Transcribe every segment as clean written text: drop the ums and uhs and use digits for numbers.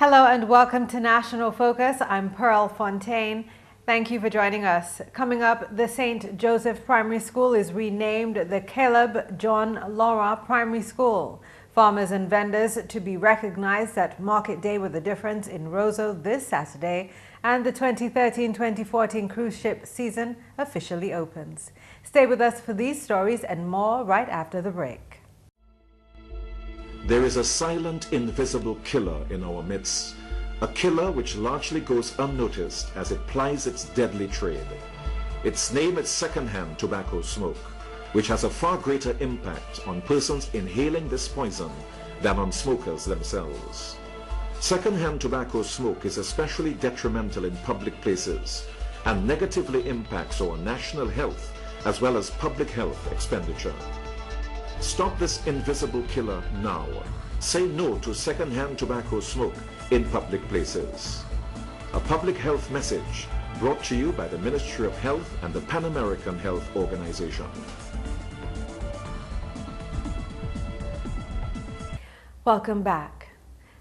Hello and welcome to National Focus. I'm Pearl Fontaine. Thank you for joining us. Coming up, the St. Joseph Primary School is renamed the Caleb John Laura Primary School. Farmers and vendors to be recognized at Market Day with a Difference in Roseau this Saturday, and the 2013-2014 cruise ship season officially opens. Stay with us for these stories and more right after the break. There is a silent, invisible killer in our midst, a killer which largely goes unnoticed as it plies its deadly trade. Its name is secondhand tobacco smoke, which has a far greater impact on persons inhaling this poison than on smokers themselves. Secondhand tobacco smoke is especially detrimental in public places and negatively impacts our national health as well as public health expenditure. Stop this invisible killer now. Say no to secondhand tobacco smoke in public places. A public health message brought to you by the Ministry of Health and the Pan American Health Organization. Welcome back.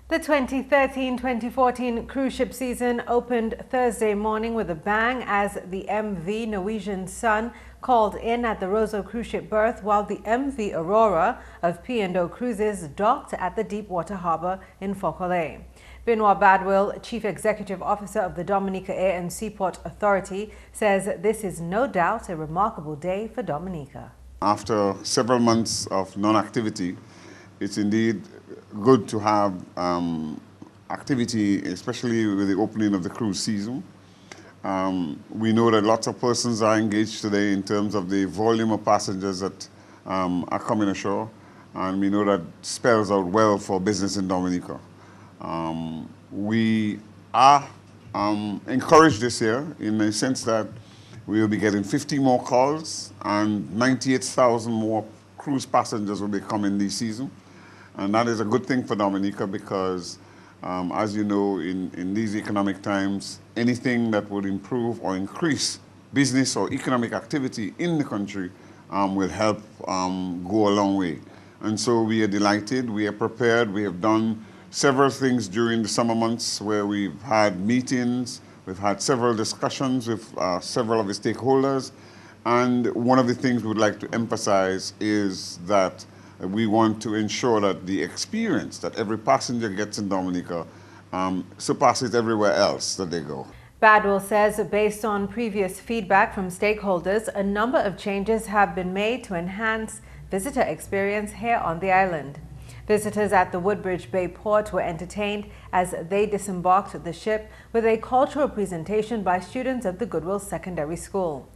The 2013-2014 cruise ship season opened Thursday morning with a bang as the MV Norwegian Sun called in at the Roseau cruise ship berth, while the MV Aurora of P&O Cruises docked at the Deepwater Harbor in Fauquelet. Benoit Badwill, Chief Executive Officer of the Dominica Air and Seaport Authority, says this is no doubt a remarkable day for Dominica. After several months of non-activity, it's indeed good to have activity, especially with the opening of the cruise season. We know that lots of persons are engaged today in terms of the volume of passengers that are coming ashore, and we know that spells out well for business in Dominica. We are encouraged this year in the sense that we will be getting 50 more calls and 98,000 more cruise passengers will be coming this season. And that is a good thing for Dominica because, as you know, in these economic times, anything that would improve or increase business or economic activity in the country will help go a long way. And so we are delighted, we are prepared, we have done several things during the summer months where we've had meetings, we've had several discussions with several of the stakeholders. And one of the things we would like to emphasize is that we want to ensure that the experience that every passenger gets in Dominica surpasses everywhere else that they go. Badwill says based on previous feedback from stakeholders, a number of changes have been made to enhance visitor experience here on the island. Visitors at the Woodbridge Bay Port were entertained as they disembarked the ship with a cultural presentation by students of the Goodwill Secondary School.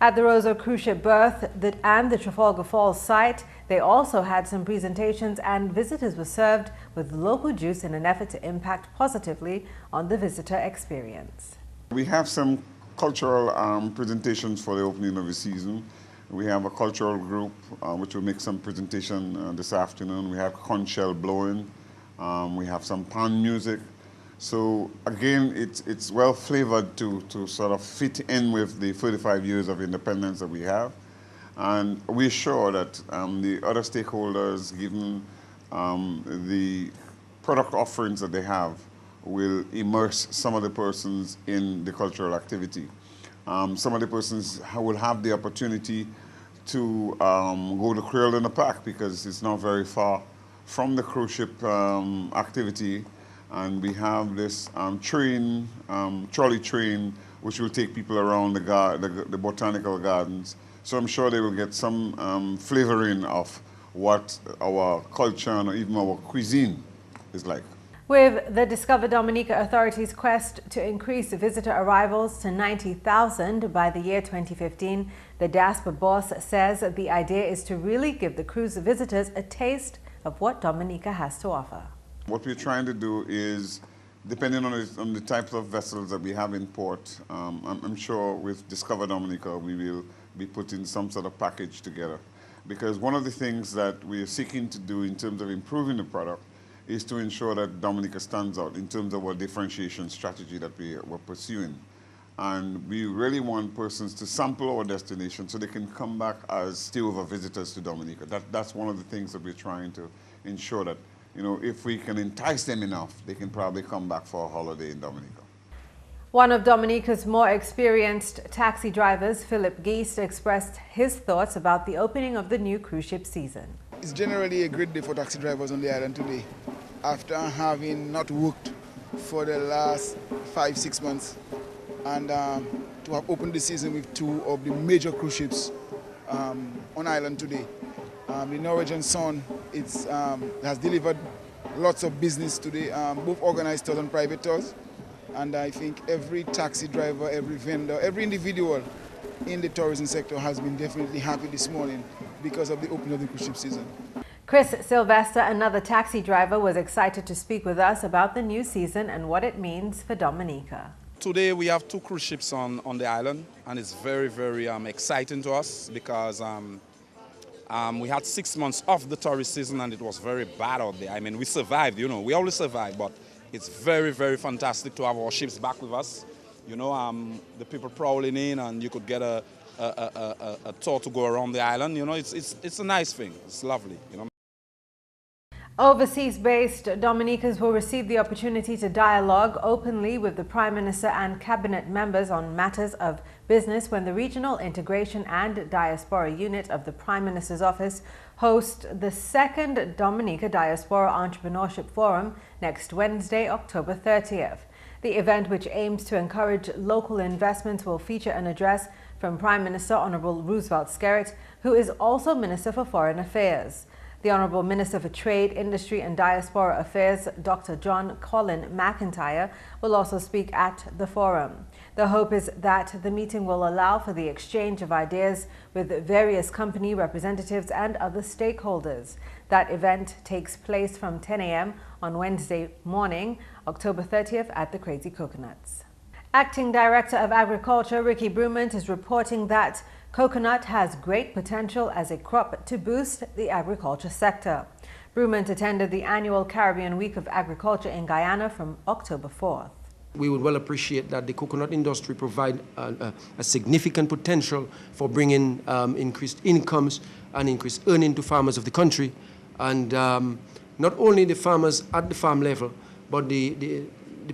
At the Roseau cruise ship berth and the Trafalgar Falls site, they also had some presentations, and visitors were served with local juice in an effort to impact positively on the visitor experience. We have some cultural presentations for the opening of the season. We have a cultural group which will make some presentation this afternoon. We have conch shell blowing. We have some pan music. So again, it's well flavored to sort of fit in with the 35 years of independence that we have. And we're sure that the other stakeholders, given the product offerings that they have, will immerse some of the persons in the cultural activity. Some of the persons will have the opportunity to go to Creole in the Park because it's not very far from the cruise ship activity. And we have this trolley train, which will take people around the botanical gardens. So I'm sure they will get some flavoring of what our culture and even our cuisine is like. With the Discover Dominica Authority's quest to increase visitor arrivals to 90,000 by the year 2015, the Diaspora boss says the idea is to really give the cruise visitors a taste of what Dominica has to offer. What we're trying to do is, depending on the types of vessels that we have in port, I'm sure with Discover Dominica we will be putting some sort of package together. Because one of the things that we are seeking to do in terms of improving the product is to ensure that Dominica stands out in terms of our differentiation strategy that we're pursuing. And we really want persons to sample our destination so they can come back as stay-over visitors to Dominica. That's one of the things that we're trying to ensure, that you know, if we can entice them enough, they can probably come back for a holiday in Dominica. One of Dominica's more experienced taxi drivers, Philip Geist, expressed his thoughts about the opening of the new cruise ship season. It's generally a great day for taxi drivers on the island today. After having not worked for the last 5-6 months, and to have opened the season with 2 of the major cruise ships on island today. The Norwegian Sun has delivered lots of business today, both organized tours and private tours. And I think every taxi driver, every vendor, every individual in the tourism sector has been definitely happy this morning because of the opening of the cruise ship season. Chris Sylvester, another taxi driver, was excited to speak with us about the new season and what it means for Dominica. Today we have 2 cruise ships on the island, and it's very, very exciting to us because we had 6 months off the tourist season and it was very bad out there. I mean, we survived, you know, we always survive, but it's very, very fantastic to have our ships back with us. You know, the people prowling in, and you could get a tour to go around the island. You know, it's a nice thing. It's lovely, you know. Overseas-based Dominicans will receive the opportunity to dialogue openly with the Prime Minister and cabinet members on matters of business when the Regional Integration and Diaspora Unit of the Prime Minister's Office host the 2nd Dominica Diaspora Entrepreneurship Forum next Wednesday, October 30th. The event, which aims to encourage local investments, will feature an address from Prime Minister Honorable Roosevelt Skerrit, who is also Minister for Foreign Affairs. The Honourable Minister for Trade, Industry and Diaspora Affairs, Dr. John Colin McIntyre, will also speak at the forum. The hope is that the meeting will allow for the exchange of ideas with various company representatives and other stakeholders. That event takes place from 10 a.m. on Wednesday morning, October 30th at the Crazy Coconuts. Acting Director of Agriculture, Ricky Brumant, is reporting that coconut has great potential as a crop to boost the agriculture sector. Brumant attended the annual Caribbean Week of Agriculture in Guyana from October 4th. We would well appreciate that the coconut industry provide a significant potential for bringing increased incomes and increased earning to farmers of the country. And not only the farmers at the farm level, but the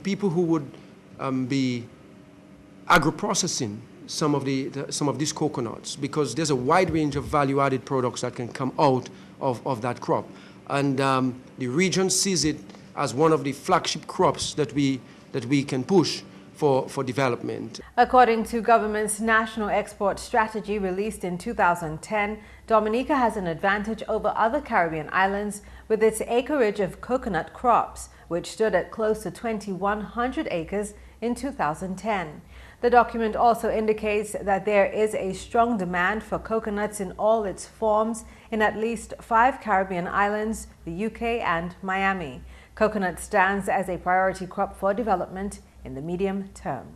people who would be agro-processing some of these coconuts, because there's a wide range of value-added products that can come out of that crop. And the region sees it as one of the flagship crops that we can push for development. According to government's national export strategy released in 2010, Dominica has an advantage over other Caribbean islands with its acreage of coconut crops, which stood at close to 2,100 acres in 2010. The document also indicates that there is a strong demand for coconuts in all its forms in at least 5 Caribbean islands, the UK and Miami. Coconut stands as a priority crop for development in the medium term.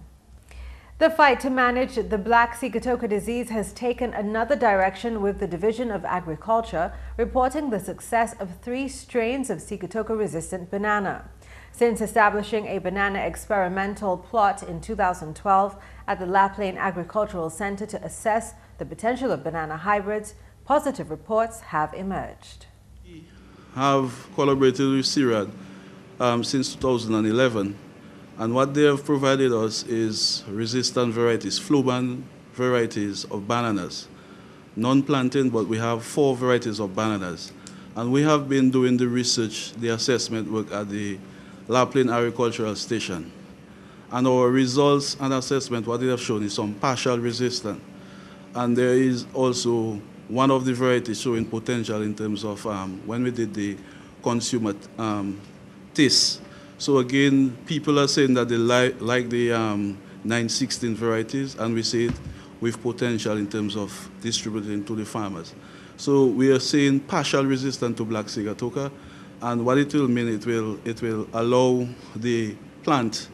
The fight to manage the black Sigatoka disease has taken another direction, with the Division of Agriculture reporting the success of 3 strains of Sigatoka-resistant banana. Since establishing a banana experimental plot in 2012 at the La Plaine Agricultural Center to assess the potential of banana hybrids, positive reports have emerged. We have collaborated with CIRAD since 2011, and what they have provided us is resistant varieties, fluban varieties of bananas. Non-planting, but we have 4 varieties of bananas. And we have been doing the research, the assessment work at the La Plaine Agricultural Station. And our results and assessment, what they have shown is some partial resistance. And there is also one of the varieties showing potential in terms of when we did the consumer taste. So again, people are saying that they like the 916 varieties, and we see it with potential in terms of distributing to the farmers. So we are seeing partial resistance to black Sigatoka. And what it will mean, it will allow the plant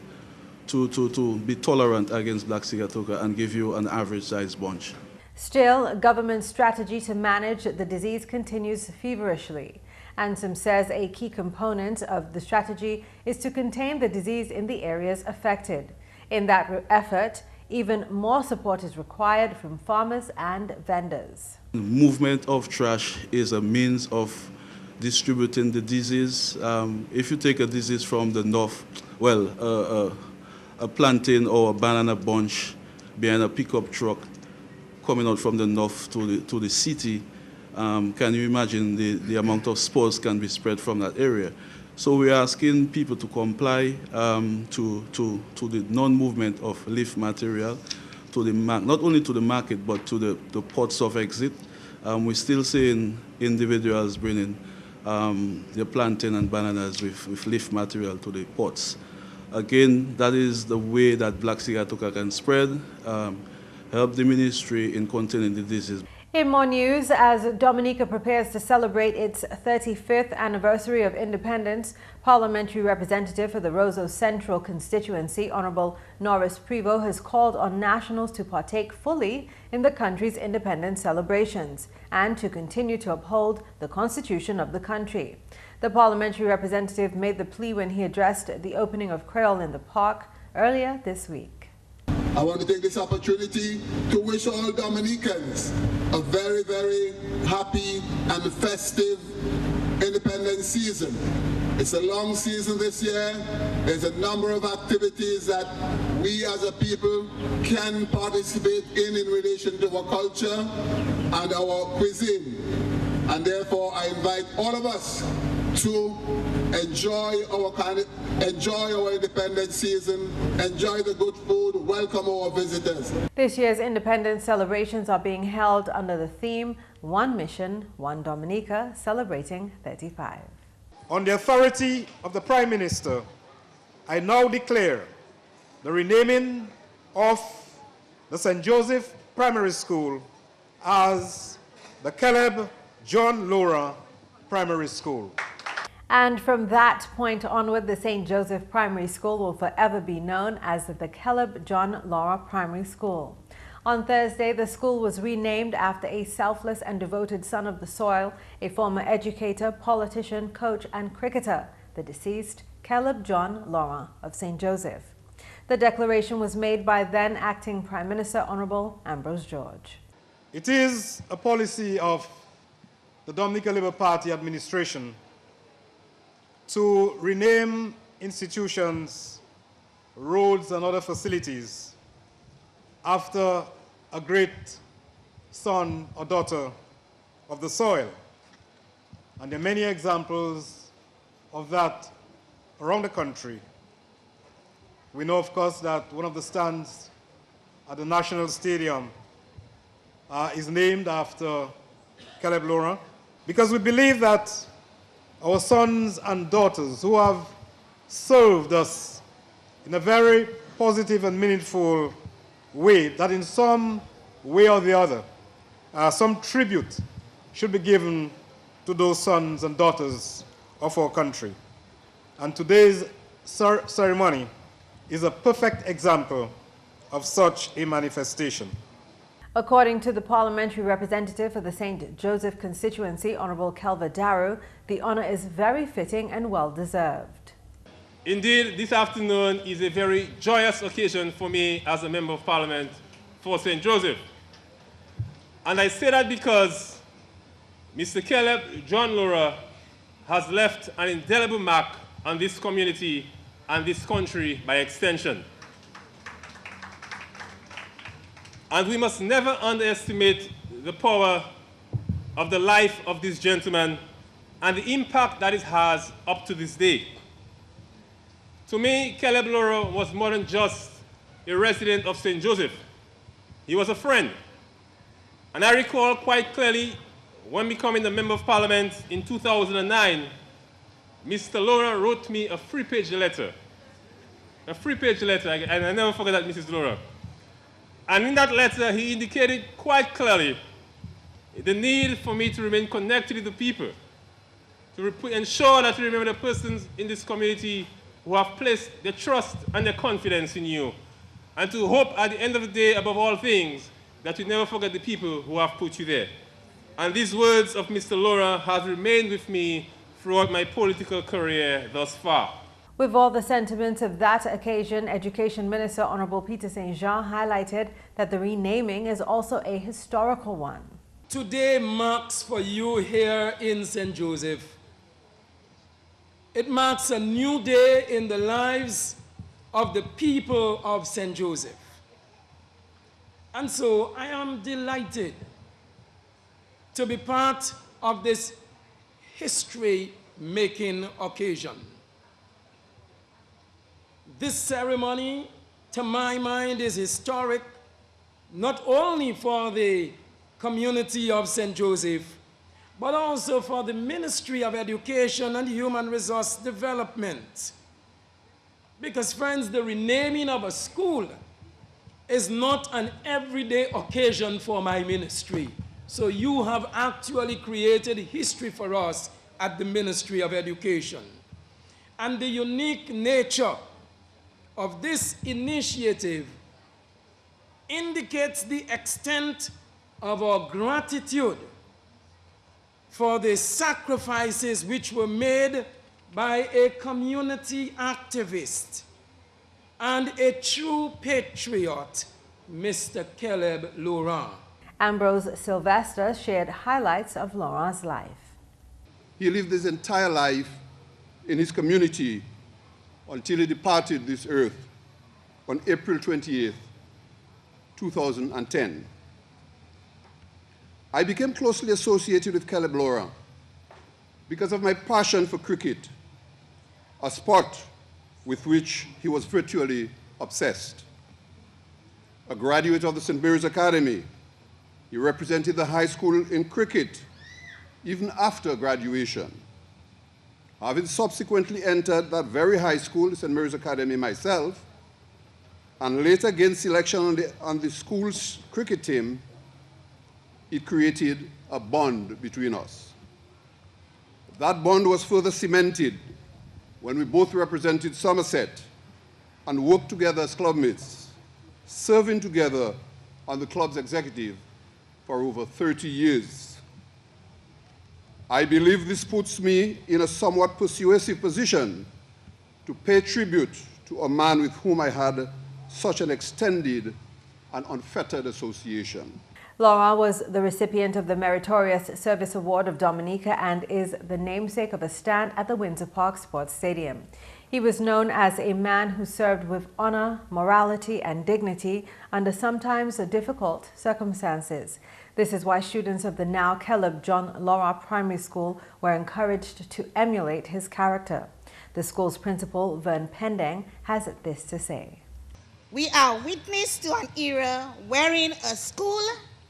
to be tolerant against black Sigatoka and give you an average size bunch. Still, government's strategy to manage the disease continues feverishly. Ansem says a key component of the strategy is to contain the disease in the areas affected. In that effort, even more support is required from farmers and vendors. Movement of trash is a means of distributing the disease. If you take a disease from the north, well, a plantain or a banana bunch behind a pickup truck coming out from the north to the city, can you imagine the amount of spores can be spread from that area? So we're asking people to comply to the non-movement of leaf material, to the not only to the market, but to the ports of exit. We're still seeing individuals bringing their plantain and bananas with leaf material to the ports. Again, that is the way that Black Sigatoka can spread, help the ministry in containing the disease. In more news, as Dominica prepares to celebrate its 35th anniversary of independence, Parliamentary Representative for the Roseau Central constituency, Honourable Norris Prevost, has called on nationals to partake fully in the country's independence celebrations and to continue to uphold the constitution of the country. The parliamentary representative made the plea when he addressed the opening of Creole in the Park earlier this week. I want to take this opportunity to wish all Dominicans a very, very happy and festive independence season. It's a long season this year. There's a number of activities that we as a people can participate in relation to our culture and our cuisine. And therefore I invite all of us to enjoy our independence season, enjoy the good food, welcome our visitors. This year's independence celebrations are being held under the theme One Mission, One Dominica, celebrating 35. On the authority of the Prime Minister, I now declare the renaming of the St. Joseph Primary School as the Caleb John Laura Primary School. And from that point onward, the St. Joseph Primary School will forever be known as the Caleb John Laura Primary School. On Thursday, the school was renamed after a selfless and devoted son of the soil, a former educator, politician, coach and cricketer, the deceased Caleb John Laura of St. Joseph. The declaration was made by then Acting Prime Minister Honourable Ambrose George. It is a policy of the Dominica Labour Party administration to rename institutions, roads and other facilities after a great son or daughter of the soil. And there are many examples of that around the country. We know, of course, that one of the stands at the National Stadium is named after Caleb Laura, because we believe that our sons and daughters who have served us in a very positive and meaningful way, that in some way or the other, some tribute should be given to those sons and daughters of our country. And today's ceremony is a perfect example of such a manifestation. According to the parliamentary representative for the St. Joseph constituency, Honourable Kelva Daru, the honour is very fitting and well-deserved. Indeed, this afternoon is a very joyous occasion for me as a Member of Parliament for St. Joseph. And I say that because Mr. Caleb John Laura has left an indelible mark on this community and this country by extension. And we must never underestimate the power of the life of this gentleman and the impact that it has up to this day. To me, Caleb Laura was more than just a resident of St. Joseph. He was a friend. And I recall quite clearly when becoming a Member of Parliament in 2009, Mr. Laura wrote me a 3-page letter. A 3-page letter, and I never forget that, Mrs. Laura. And in that letter, he indicated quite clearly the need for me to remain connected with the people, to ensure that we remember the persons in this community who have placed their trust and their confidence in you, and to hope at the end of the day, above all things, that you never forget the people who have put you there. And these words of Mr. Laura have remained with me throughout my political career thus far. With all the sentiments of that occasion, Education Minister Honourable Peter St. Jean highlighted that the renaming is also a historical one. Today marks for you here in St. Joseph It marks a new day in the lives of the people of St. Joseph. And so I am delighted to be part of this history-making occasion. This ceremony, to my mind, is historic, not only for the community of St. Joseph, but also for the Ministry of Education and Human Resource Development. Because, friends, the renaming of a school is not an everyday occasion for my ministry. So you have actually created history for us at the Ministry of Education. And the unique nature of this initiative indicates the extent of our gratitude for the sacrifices which were made by a community activist and a true patriot, Mr. Caleb Laurent. Ambrose Sylvester shared highlights of Laurent's life. He lived his entire life in his community until he departed this earth on April 28th, 2010. I became closely associated with Caleb Laurent because of my passion for cricket, a sport with which he was virtually obsessed. A graduate of the St. Mary's Academy, he represented the high school in cricket even after graduation. Having subsequently entered that very high school, St. Mary's Academy myself, and later gained selection on the school's cricket team, it created a bond between us. That bond was further cemented when we both represented Somerset and worked together as clubmates, serving together on the club's executive for over 30 years. I believe this puts me in a somewhat persuasive position to pay tribute to a man with whom I had such an extended and unfettered association. Laurent was the recipient of the Meritorious Service Award of Dominica and is the namesake of a stand at the Windsor Park Sports Stadium. He was known as a man who served with honor, morality, and dignity under sometimes difficult circumstances. This is why students of the now Caleb John Laurent Primary School were encouraged to emulate his character. The school's principal, Vern Pending, has this to say. We are witness to an era wherein a school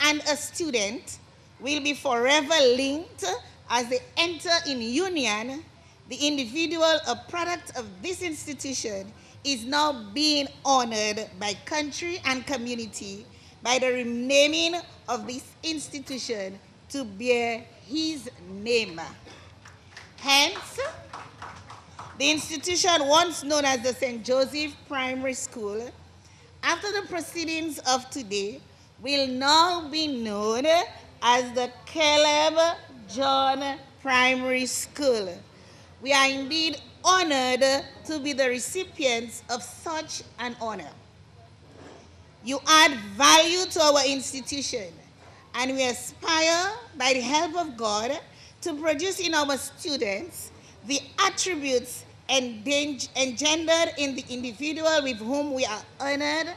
and a student will be forever linked as they enter in union. The individual, a product of this institution, is now being honored by country and community by the renaming of this institution to bear his name. Hence, the institution once known as the St. Joseph Primary School, after the proceedings of today, will now be known as the Caleb John Primary School. We are indeed honored to be the recipients of such an honor. You add value to our institution, and we aspire, by the help of God, to produce in our students the attributes engendered in the individual with whom we are honored,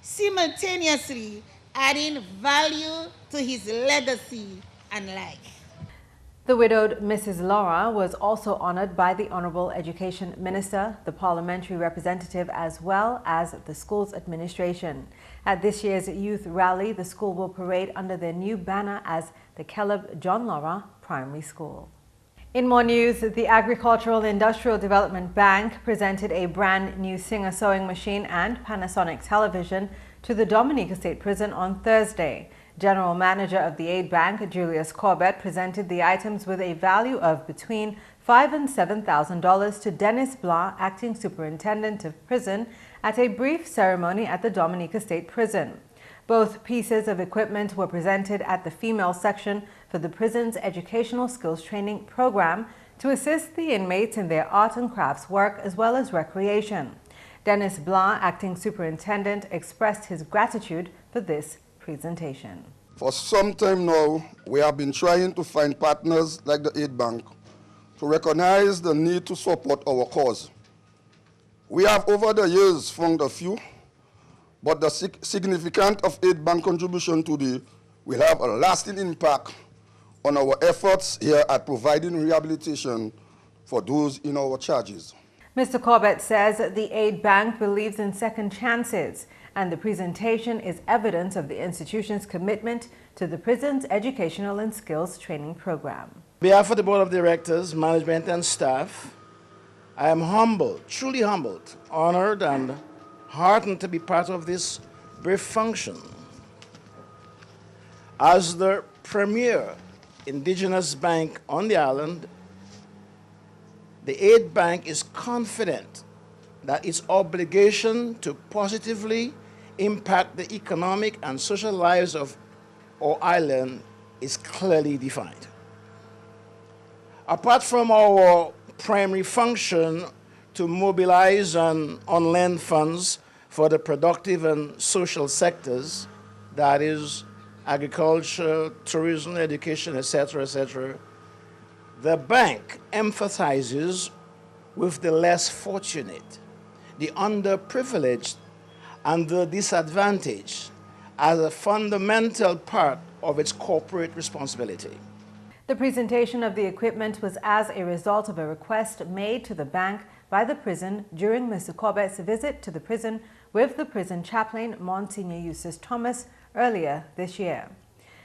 simultaneously adding value to his legacy and life. The widowed Mrs. Laurent was also honored by the Honorable Education Minister, the parliamentary representative, as well as the school's administration. At this year's youth rally, the school will parade under their new banner as the Caleb John Laurent Primary School. In more news, the Agricultural Industrial Development Bank presented a brand new Singer sewing machine and Panasonic television to the Dominica State Prison on Thursday. General Manager of the Aid Bank, Julius Corbett, presented the items with a value of between $5,000 and $7,000 to Dennis Blanc, Acting Superintendent of Prison, at a brief ceremony at the Dominica State Prison. Both pieces of equipment were presented at the female section for the prison's educational skills training program to assist the inmates in their art and crafts work as well as recreation. Dennis Blanc, Acting Superintendent, expressed his gratitude for this presentation. For some time now, we have been trying to find partners like the Aid Bank to recognize the need to support our cause. We have over the years found a few, but the significance of aid bank contribution today will have a lasting impact on our efforts here at providing rehabilitation for those in our charges. Mr. Corbett says the aid bank believes in second chances, and the presentation is evidence of the institution's commitment to the prison's educational and skills training program. On behalf of the Board of Directors, management and staff, I am humbled, truly humbled, honored and heartened to be part of this brief function. As the premier indigenous bank on the island, the aid bank is confident that its obligation to positively impact the economic and social lives of our island is clearly defined. Apart from our primary function to mobilize and on-lend funds for the productive and social sectors, that is agriculture, tourism, education, etc., etc., the bank empathizes with the less fortunate, the underprivileged, and the disadvantaged as a fundamental part of its corporate responsibility. The presentation of the equipment was as a result of a request made to the bank by the prison during Mr. Corbett's visit to the prison with the prison chaplain, Monsignor Eustace Thomas, earlier this year.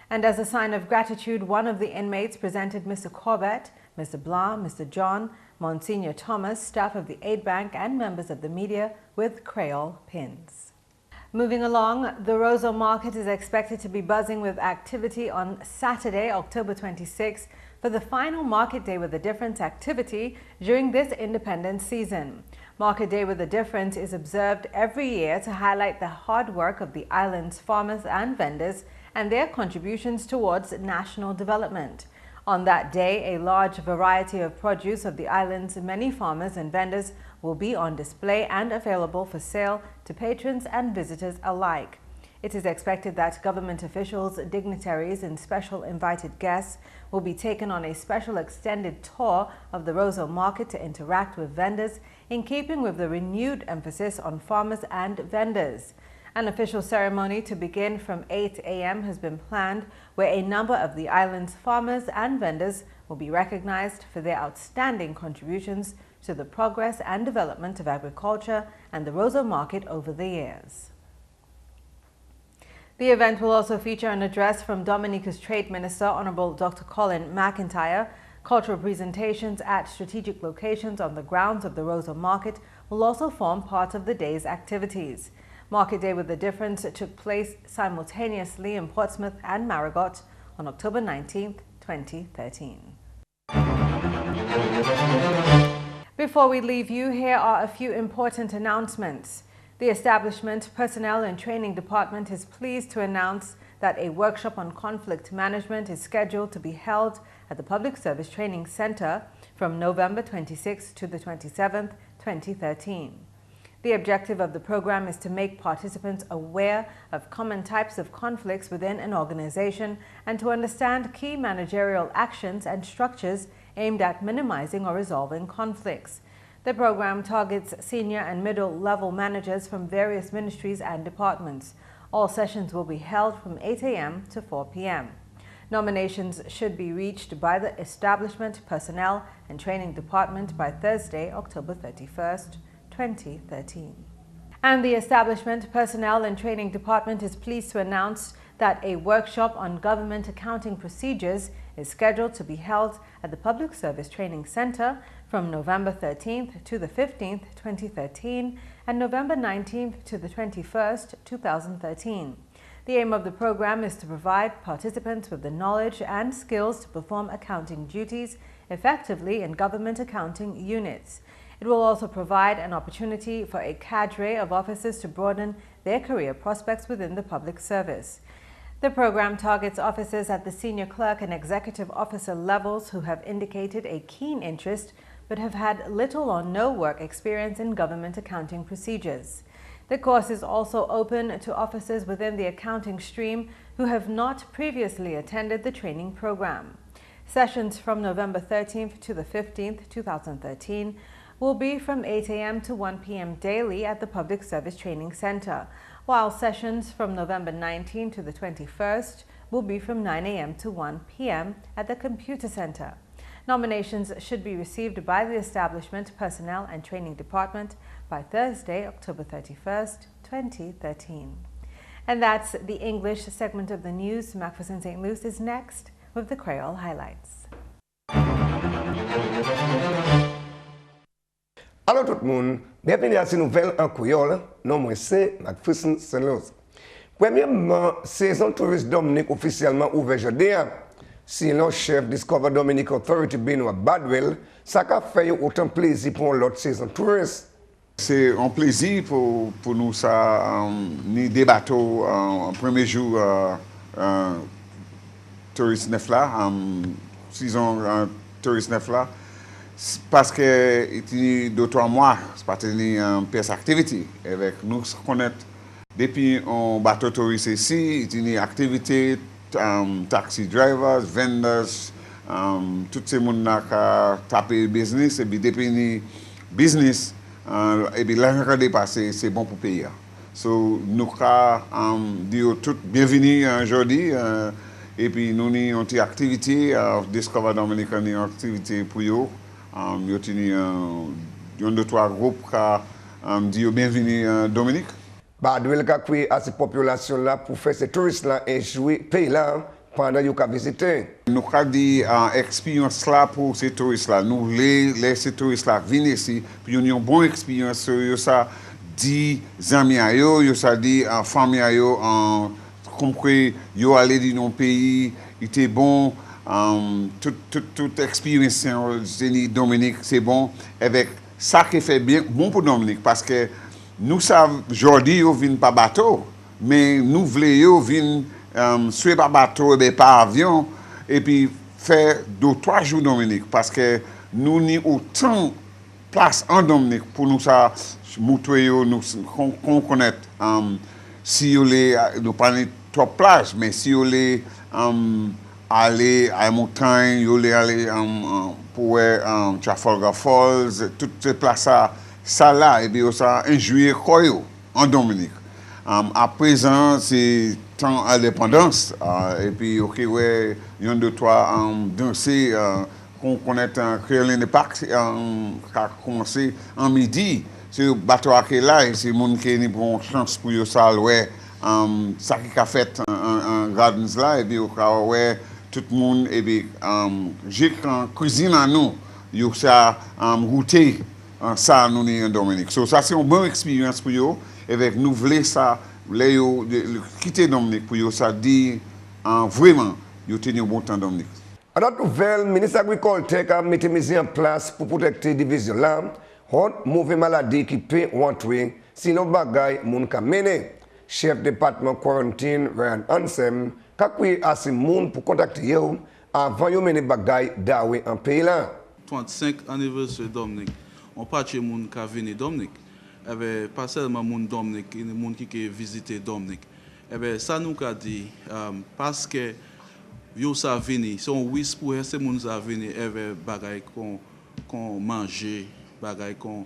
And as a sign of gratitude, one of the inmates presented Mr. Corbett, Mr. Blanc, Mr. John, Monsignor Thomas, staff of the aid bank, and members of the media with Creole pins. Moving along, the Roseau Market is expected to be buzzing with activity on Saturday, October 26th, for the final Market Day with a Difference activity during this independence season. Market Day with a Difference is observed every year to highlight the hard work of the island's farmers and vendors and their contributions towards national development. On that day, a large variety of produce of the island's many farmers and vendors will be on display and available for sale to patrons and visitors alike. It is expected that government officials, dignitaries, and special invited guests will be taken on a special extended tour of the Roseau Market to interact with vendors in keeping with the renewed emphasis on farmers and vendors. An official ceremony to begin from 8 a.m. has been planned, where a number of the island's farmers and vendors will be recognized for their outstanding contributions to the progress and development of agriculture and the Roseau Market over the years. The event will also feature an address from Dominica's Trade Minister, Honorable Dr. Colin McIntyre. Cultural presentations at strategic locations on the grounds of the Roseau Market will also form part of the day's activities. Market Day with a Difference took place simultaneously in Portsmouth and Marigot on October 19, 2013. Before we leave you, here are a few important announcements. The Establishment Personnel and Training Department is pleased to announce that a workshop on conflict management is scheduled to be held at the Public Service Training Center from November 26 to the 27th, 2013. The objective of the program is to make participants aware of common types of conflicts within an organization and to understand key managerial actions and structures aimed at minimizing or resolving conflicts. The program targets senior and middle-level managers from various ministries and departments. All sessions will be held from 8 a.m. to 4 p.m. Nominations should be reached by the Establishment Personnel and Training Department by Thursday, October 31st, 2013. And the Establishment Personnel and Training Department is pleased to announce that a workshop on government accounting procedures is scheduled to be held at the Public Service Training Center from November 13th to the 15th, 2013, and November 19th to the 21st, 2013. The aim of the program is to provide participants with the knowledge and skills to perform accounting duties effectively in government accounting units. It will also provide an opportunity for a cadre of officers to broaden their career prospects within the public service. The program targets officers at the senior clerk and executive officer levels who have indicated a keen interest but have had little or no work experience in government accounting procedures. The course is also open to officers within the accounting stream who have not previously attended the training program. Sessions from November 13th to the 15th, 2013 will be from 8 a.m. to 1 p.m. daily at the Public Service Training Center, while sessions from November 19th to the 21st will be from 9 a.m. to 1 p.m. at the Computer Center. Nominations should be received by the Establishment Personnel and Training Department by Thursday, October 31st, 2013. And that's the English segment of the news. McPherson St. Luce is next with the Creole highlights. Allô tout le monde, bienvenue à cette nouvelle en créole. Non, moi c'est McPherson St. Luce. Premièrement, saison touriste Dominique officiellement ouvert aujourd'hui. Si le chef Discover Dominic Authority Benoît Badwell, ça a fait autant plaisir pour l'autre saison touriste. C'est un plaisir pour nous, ça, ni des bateaux en premier jour touriste neuf là, saison touriste neuf là, parce que il y a 2-3 mois, c'est pas une pièce activité avec nous connaître depuis un bateau touriste ici, il y a une activité, taxi drivers, vendors, tous ces gens qui tapent business et puis depuis business. Et puis l'argent qui dépasse, c'est bon pour payer. So, nous disons tout bienvenue aujourd'hui. Et puis nous avons une activité, Discover Dominica, une activité pour eux. Nous avons 2-3 groupes qui disent bienvenue Dominique. Badwell a créé à cette population-là pour faire ces touristes-là et jouer pays-là pendant qu'ils ont visité. Nous avons dit expérience là pour ces touristes-là. Nous voulons ces touristes-là venir ici, puis nous avons une bonne expérience sur eux. Ça dit amis à eux, ça dit famille à eux, comme quoi ils allaient dans un pays, il était bon, toute expérience Dominique, c'est bon. Avec ça qui fait bien bon pour Dominique, parce que nous savons aujourd'hui, ils viennent par bateau, mais nous voulons venir soit par bateau, et par avion, et puis faire 2-3 jours Dominique, parce que nous avons autant de place en Dominique pour nous ça, montrer nous connaître. Si vous voulez, nous parlons de 3 plages, mais si vous voulez aller à la montagne, vous voulez aller pour Trafalgar Falls, toutes ces places-là, ça là, et bien ça, un juillet en Dominique. À présent, c'est temps indépendance, et puis, ok, ouais, il y a 2-3 danser, qu'on connaît un créole de Pâques, qui a commencé en midi. C'est le bateau qui est là, et c'est le monde qui a une chance pour ça, ouais, ça qui a fait en gardens là, et puis, ouais, tout le monde, et puis, j'ai en cuisine à nous, il y a ça goûté. Ça, nous sommes en Dominique. So, ça, c'est une bonne expérience pour eux. Et avec nous, voulons ça, quitter Dominique pour eux, ça dit vraiment, ils ont un bon temps Dominique. À notre nouvelle, le ministre de l'Agriculture a mis en place pour protéger la division là, une mauvaise maladie qui peut entrer, sinon bagaille, moun ka mené. Chef département quarantine, Ryan Ansem, a créé assez de monde pour contacter eux avant de mener bagaille d'aoué en pays là. 35 anniversaire Dominique. On parle de gens qui viennent Dominique. Pas seulement les gens Dominique, les gens qui visité Dominique. Ça nous a dit, parce que ils sont venus, si on wish pour ces gens qui viennent, des bagailles qu'on mange, des bagailles qu'on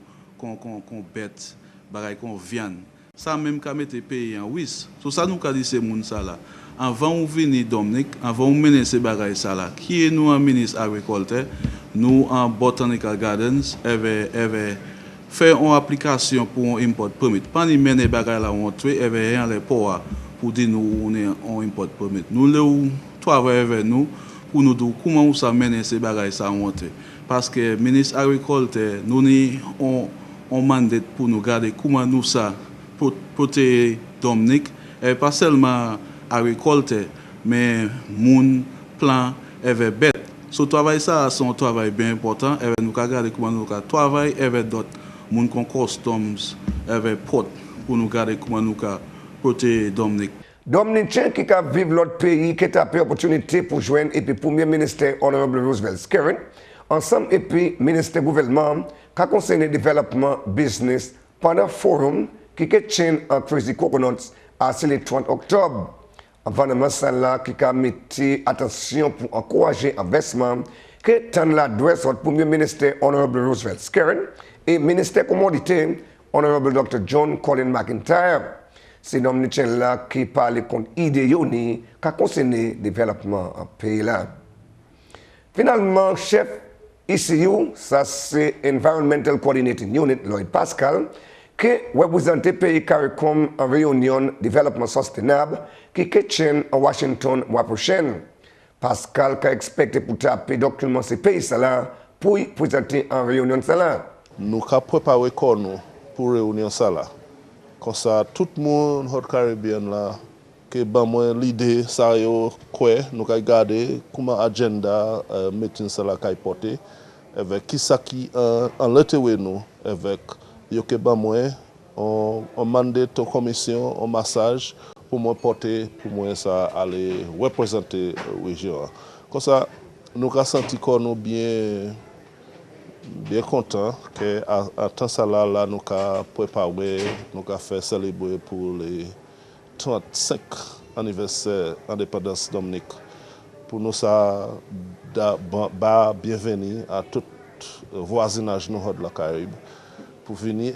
bête, des bagailles qu'on viande. Ça même qu'à mettre pays en wish. Ça nous a dit ces gens là. Avant de venir Dominique, avant de mener ces bagailles là, qui est nous en ministre agriculture, nous en Botanical Gardens, fait une application pour un import permit. Pas ni mener bagaille là on trouve rien les pour dire nous on est en import permit. Nous le travailler avec nous pour nous dire comment ça mener ces bagailles ça on trouve. Parce que ministre agriculture nous ni on mandat pour nous garder comment nous ça protéger Dominique et pas seulement agriculture mais moun plan avec bête. Ce travail ça c'est un travail bien important et nous regarder comment nous travailler avec d'autres moun con customs avec port pour nous regarder comment nous protéger Dominique. Dominicain qui a vivre l'autre pays qui a pris l'opportunité pour joindre et puis premier ministre honorable Roosevelt Skerrin ensemble et puis ministre gouvernement qui a concerné développement business pendant forum qui est chaîne en Crazy Coconuts à le 30 octobre. Avant ça là qui a mis attention pour encourager investissement que tant l'adresse au Premier ministre Honorable Roosevelt Skerrin et ministre commodité Honorable Dr. John Colin McIntyre. C'est nom là qui parle contre idée yoni qui concerne le développement en pays là. Finalement, chef ECU, ça c'est Environmental Coordinating Unit Lloyd Pascal, qui représente le pays CARICOM en réunion développement sustainable qui tient à Washington le mois prochain. Pascal a expecté pour taper document ces pays là pour présenter en réunion là. Nous avons préparé pour réunion là. Comme ça, tout le monde au Caribbean là, que l'idée ça yo quoi, nous avons regardé comment agenda meeting ça là qu'a porté avec qui ça qui en l'autre nous avec yo que on mandate aux commission en massage pour moi porter pour moi ça aller représenter la région. Comme ça nous avons senti qu'on nous bien content que à temps ça là nous avons préparé, nous avons fait célébrer pour les 35 anniversaire indépendance Dominique. Pour nous ça bienvenue à tout voisinage nous de la Caraïbe. Pour venir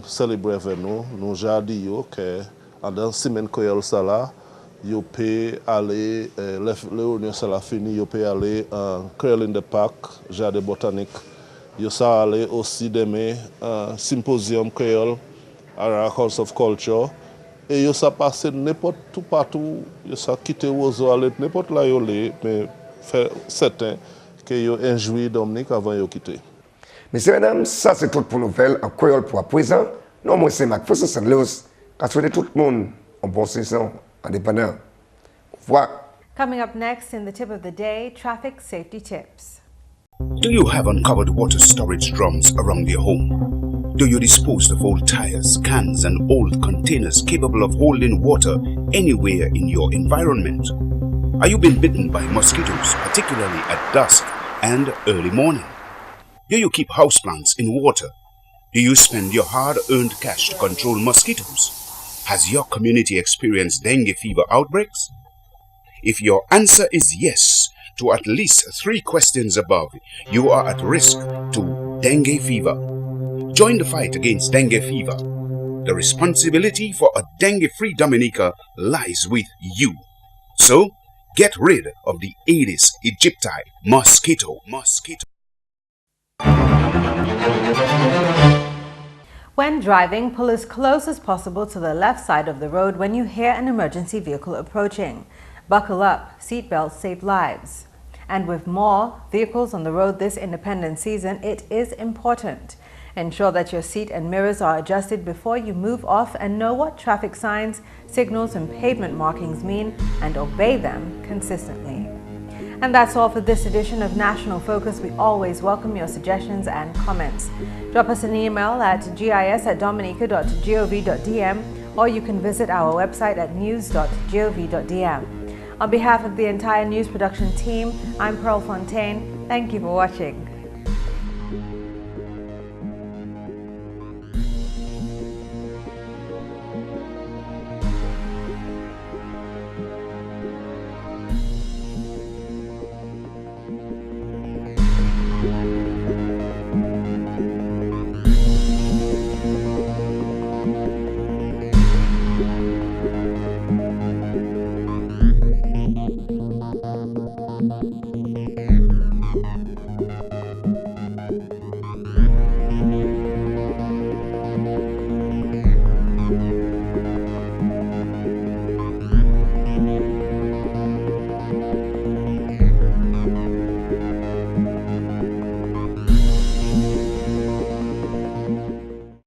célébrer avec nous, nous avons dit que dans la semaine que ça là, vous pouvez aller, la réunion ça la fini, vous pouvez aller en Curling the Park, jardin botanique. Vous pouvez aller aussi demain symposium créole à la House of Culture. Et vous pouvez passer n'importe où partout, vous pouvez quitter Roseau, aller n'importe là où mais faire certain que vous enjoyez Dominique avant de quitter. Messieurs et mesdames, ça c'est tout pour nouvelle en créole pour à présent. Non, moi c'est McPherson Luce. Je souhaite tout le monde en bonne saison indépendant. Au revoir. Coming up next in the tip of the day, traffic safety tips. Do you have uncovered water storage drums around your home? Do you dispose of old tires, cans and old containers capable of holding water anywhere in your environment? Are you being bitten by mosquitoes, particularly at dusk and early morning? Do you keep houseplants in water? Do you spend your hard-earned cash to control mosquitoes? Has your community experienced dengue fever outbreaks? If your answer is yes to at least 3 questions above, you are at risk to dengue fever. Join the fight against dengue fever. The responsibility for a dengue-free Dominica lies with you. So, get rid of the Aedes aegypti mosquito. When driving, pull as close as possible to the left side of the road when you hear an emergency vehicle approaching. Buckle up, seatbelts save lives. And with more vehicles on the road this independent season, it is important. Ensure that your seat and mirrors are adjusted before you move off and know what traffic signs, signals and pavement markings mean and obey them consistently. And that's all for this edition of National Focus. We always welcome your suggestions and comments. Drop us an email at gis@dominica.gov.dm or you can visit our website at news.gov.dm. On behalf of the entire news production team, I'm Pearl Fontaine. Thank you for watching. Thank you.